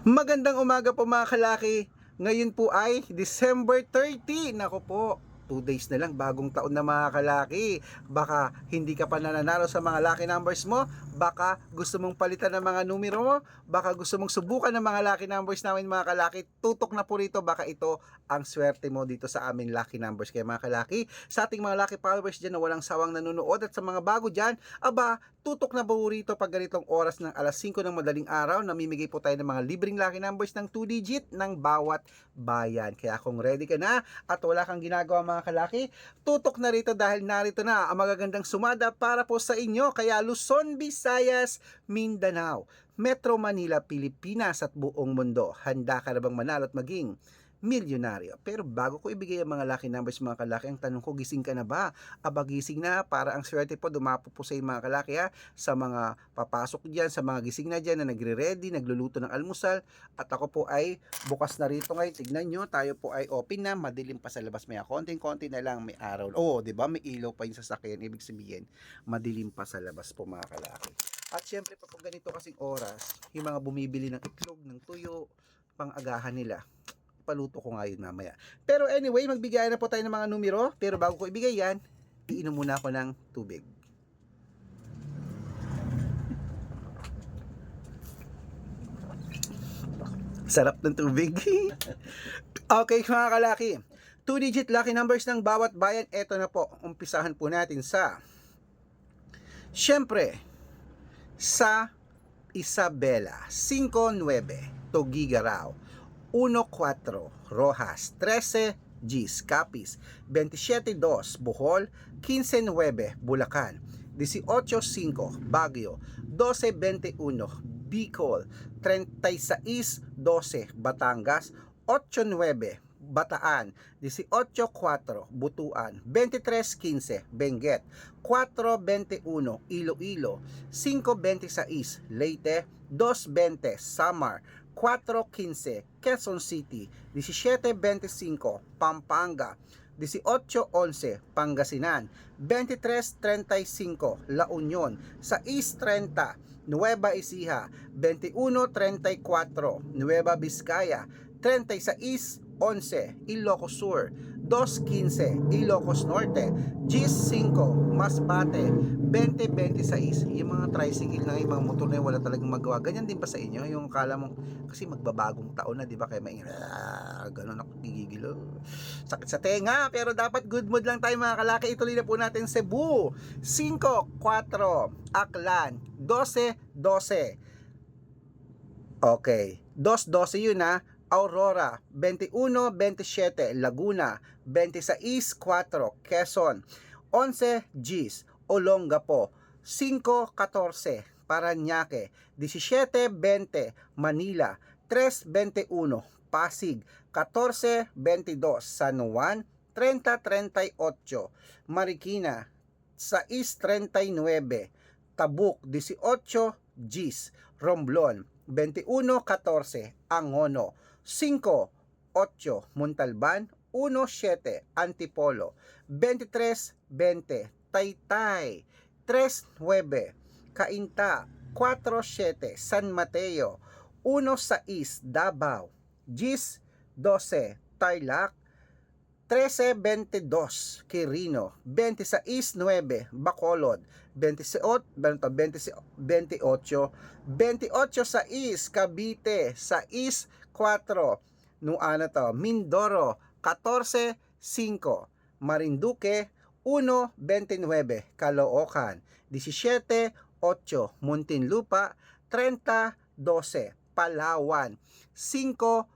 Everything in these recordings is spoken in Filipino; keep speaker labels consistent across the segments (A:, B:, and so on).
A: Magandang umaga po mga kalaki. Ngayon po ay December 30. Nako po, 2 days na lang bagong taon na mga kalaki. Baka hindi ka pa nananalo sa mga lucky numbers mo. Baka gusto mong palitan ng mga numero mo. Baka gusto mong subukan ng mga lucky numbers namin mga kalaki. Tutok na po rito. Baka ito ang swerte mo dito sa amin lucky numbers. Kaya mga kalaki, sa ating mga lucky followers dyan na walang sawang nanonood at sa mga bago dyan, aba, tutok na po rito pag ganitong oras ng alas 5 ng madaling araw. Namimigay po tayo ng mga libreng lucky numbers ng 2 digit ng bawat bayan. Kaya kung ready ka na at wala kang ginagawa mga kalaki, tutok na rito dahil narito na ang magagandang sumada para po sa inyo. Kaya Luzon, Visayas, Mindanao, Metro Manila, Pilipinas at buong mundo. Handa ka na bang manalo at maging milyonaryo? Pero bago ko ibigay ang mga lucky numbers mga kalaki, ang tanong ko, gising ka na ba? Aba, gising na, para ang swerte po dumapo po sa mga kalaki ha, sa mga papasok dyan, sa mga gising na dyan na nagre-ready, nagluluto ng almusal, at ako po ay bukas na rito ngayon. Tignan nyo, tayo po ay open na, madilim pa sa labas, may konting-konti na lang, may araw. Oo, di ba? May ilaw pa yung sasakyan, ibig sabihin, madilim pa sa labas po mga kalaki. At syempre, pag ganito kasing oras, yung mga bumibili ng itlog, ng tuyo, pang-agahan nila, paluto ko nga yun mamaya. Pero anyway, magbigay na po tayo ng mga numero. Pero bago ko ibigay yan, iinom muna ako ng tubig. Sarap ng tubig. Okay mga kalaki, 2 digit lucky numbers ng bawat bayan. Eto na po, umpisahan po natin sa, syempre, sa Isabela, 5-9, Tugigaraw, 1-4, Rojas, 13, Gis, Capiz, 27-2, Bohol, 15-9, Bulacan, 18-5, Baguio, 12-21, Bicol, 36-12, Batangas, 8-9, Bataan, 18-4, Butuan, 23-15, Benguet, 4-21, Iloilo, 5-26, Leyte, 2-20, Samar, 4-15, Quezon City, 17-25, Pampanga, 18-11, Pangasinan, 23-35, La Union, 6-30, Nueva Ecija, 21-34, Nueva Vizcaya, 36-11, Ilocos Sur, 2-15, Ilocos Norte, 10-5, Masbate, 20-26. Yung mga tricycle na yung mga motor na yun, wala talagang magawa. Ganyan din ba sa inyo? Yung kala mo, kasi magbabagong taon na, di ba? Kaya may ganun ako, gigigil. Sakit sa tenga, pero dapat good mood lang tayo mga kalaki. Ituloy na po natin Cebu, 5-4, Aklan, 12-12. Okay, 2-12 yun ha. Aurora, 21-27, Laguna, 26-4, Quezon, 11, Gis, Olongapo, 5-14, Parañaque, 17-20, Manila, 3-21, Pasig, 14-22, San Juan, 30-38, Marikina, 6-39, Tabuk, 18, Gis, Romblon, 21-14, Angono, 5-8, Montalban, 1-7, Antipolo, 23-20, Taytay, 3-9, Cainta, 4-7, San Mateo, 1-6, Davao, 10-12, Tarlac, 13-22, Quirino, 26-9, Bacolod, 28-6, Cavite, 6-4, Mindoro, 14-5, Marinduque, 1-29, Caloocan, 17-8, Muntinlupa, 30-12, Palawan, 5-15.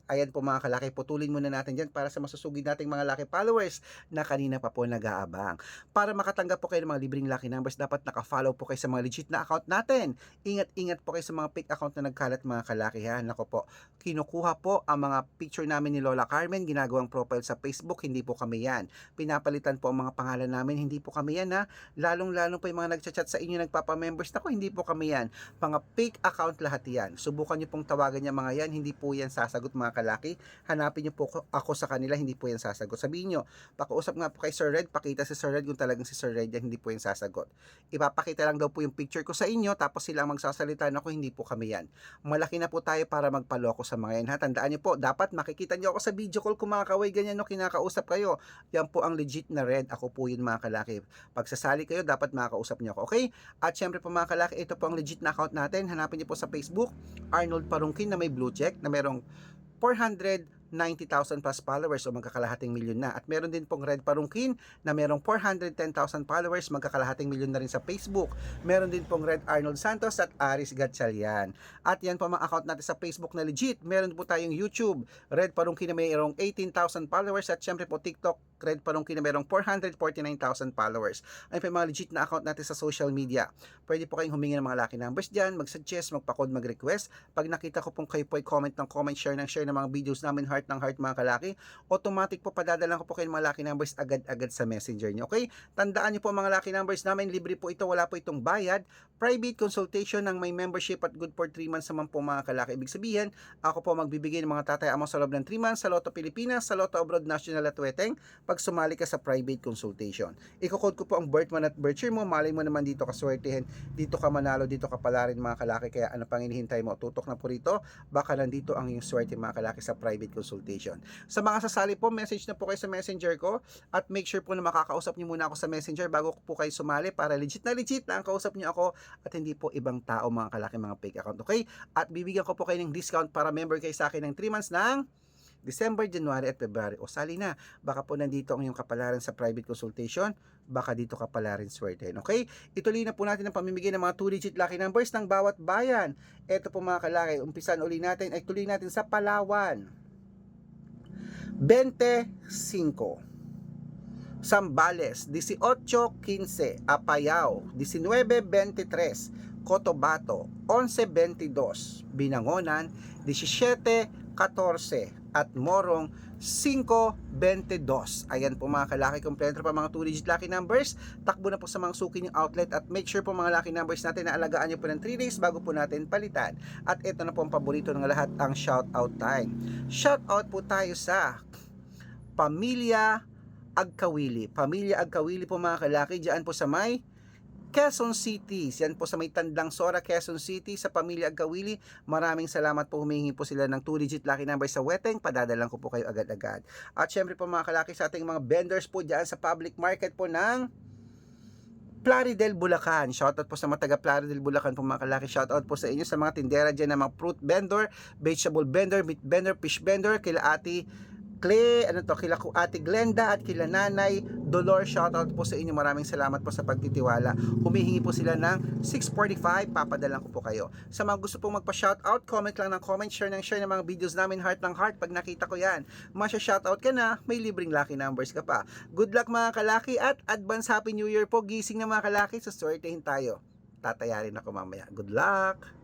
A: Ayan po mga kalaki, putulin muna natin dyan para sa masusugid nating mga lucky followers na kanina pa po nag-aabang. Para makatanggap po kayo ng mga libreng lucky numbers, dapat naka-follow po kayo sa mga legit na account natin. Ingat-ingat po kayo sa mga fake account na nagkalat mga kalaki ha. Nako po, kinukuha po ang mga picture namin ni Lola Carmen, ginagawang profile sa Facebook, hindi po kami yan. Pinapalitan po ang mga pangalan namin, hindi po kami yan ha. Lalong-lalong po yung mga nagchat-chat sa inyo, nagpapa-members, nako hindi po kami yan. Mga fake account lahat yan. Subukan nyo pong tawagan niya mga yan, hindi po yan yan sasagot mga kalaki. Hanapin niyo po ako sa kanila, hindi po yan sasagot. Sabihin niyo, pakiusap nga po kay Sir Red, pakita si Sir Red kung talagang si Sir Red yan, hindi po yan sasagot. Ipapakita lang daw po yung picture ko sa inyo, tapos sila ang magsasalita. Ako, hindi po kami yan. Malaki na po tayo para magpaloko sa mga yan, ha. Tandaan niyo po, dapat makikita niyo ako sa video call kumakaway ganyan no, kinakausap kayo. Yan po ang legit na Red. Ako po yun mga kalaki. Pag sasali kayo, dapat makakausap niyo ako, okay? At syempre po mga kalaki, ito po ang legit na account natin. Hanapin niyo po sa Facebook, Arnold Parungkin na may blue check, na merong 490,000 plus followers o magkakalahating milyon na. At meron din pong Red Parungkin na merong 410,000 followers, magkakalahating milyon na rin sa Facebook. Meron din pong Red Arnold Santos at Aris Gatchalian. At yan po mga account natin sa Facebook na legit. Meron po tayong YouTube, Red Parungkin na mayroong 18,000 followers, at syempre po TikTok, Red Parungkin na mayroong 449,000 followers. Ayun po yung mga legit na account natin sa social media. Pwede po kayong humingi ng mga lucky numbers dyan, mag-suggest, magpa-code, mag-request. Pag nakita ko pong kayo po ay comment ng comment, share ng share ng mga videos namin, heart ng heart mga kalaki, automatic po padadalan ko po kayo ng mga lucky numbers agad-agad sa messenger nyo. Okay? Tandaan nyo po mga lucky numbers namin, libre po ito, wala po itong bayad. Private consultation ng may membership at good for 3 months naman po mga kalaki. Ibig sabihin, ako po magbibigay ng mga tatay amang sa loob ng 3 months sa Lotto Pilipinas, sa Lotto Abroad National at Weteng pag sumali ka sa private consultation. Iko-code ko po ang birth month at birth year mo, malay mo naman dito ka swertihin, dito ka manalo, dito ka pala rin mga kalaki, kaya ano pang hinihintay mo, tutok na po rito, baka nandito ang iyong swerte mga kalaki sa private consultation. Sa mga sasali po, message na po kayo sa messenger ko at make sure po na makakausap niyo muna ako sa messenger bago po kayo sumali para legit na ang kausap niyo ako at hindi po ibang tao mga kalaki, mga fake account, okay? At bibigyan ko po kayo ng discount para member kayo sa akin ng 3 months ng December, January at February. O sali na, baka po nandito ang iyong kapalaran sa private consultation, baka dito kapalaran swertein. Okay? Ituloy na po natin ang pamimigay ng mga 2-digit lucky numbers ng bawat bayan. Ito po mga kalaki, umpisan uli natin, ay tuloy natin sa Palawan. 25. Zambales, 18-15, Apayao, 19-23, Cotabato, 11-22, Binangonan, 17-14, at Morong, 5-22. Ayan po mga kalaki, kompleto pa mga 2-digit lucky numbers. Takbo na po sa mga suki ng outlet at make sure po mga lucky numbers natin na alagaan nyo po ng 3 days bago po natin palitan. At ito na po ang paborito ng lahat, ang shout out time. Shout out po tayo sa Pamilya Agkawili. Pamilya Agkawili po mga kalaki, diyan po sa may Quezon City. Yan po sa may Tandang Sora, Quezon City, sa Pamilya Agkawili. Maraming salamat po, humingi po sila ng 2-digit lucky number sa Weteng. Padadalan ko po kayo agad-agad. At syempre po mga kalaki, sa ating mga vendors po diyan sa public market po ng Plaridel, Bulacan. Shoutout po sa mga taga Plaridel, Bulacan po mga kalaki. Shoutout po sa inyo sa mga tindera dyan ng mga fruit vendor, vegetable vendor, meat vendor, fish vendor, kila Ate kila Ate Glenda at kila Nanay Dolor. Shoutout po sa inyo, maraming salamat po sa pagtitiwala. Humihingi po sila ng 645, papadalan ko po kayo. Sa mga gusto pong magpa-shoutout, comment lang ng comment, share ng mga videos namin, heart ng heart. Pag nakita ko yan, masya-shoutout ka na, may libreng lucky numbers ka pa. Good luck mga kalaki at advance Happy New Year po. Gising na mga kalaki, sa swertehin tayo. Tatayarin ako mamaya. Good luck!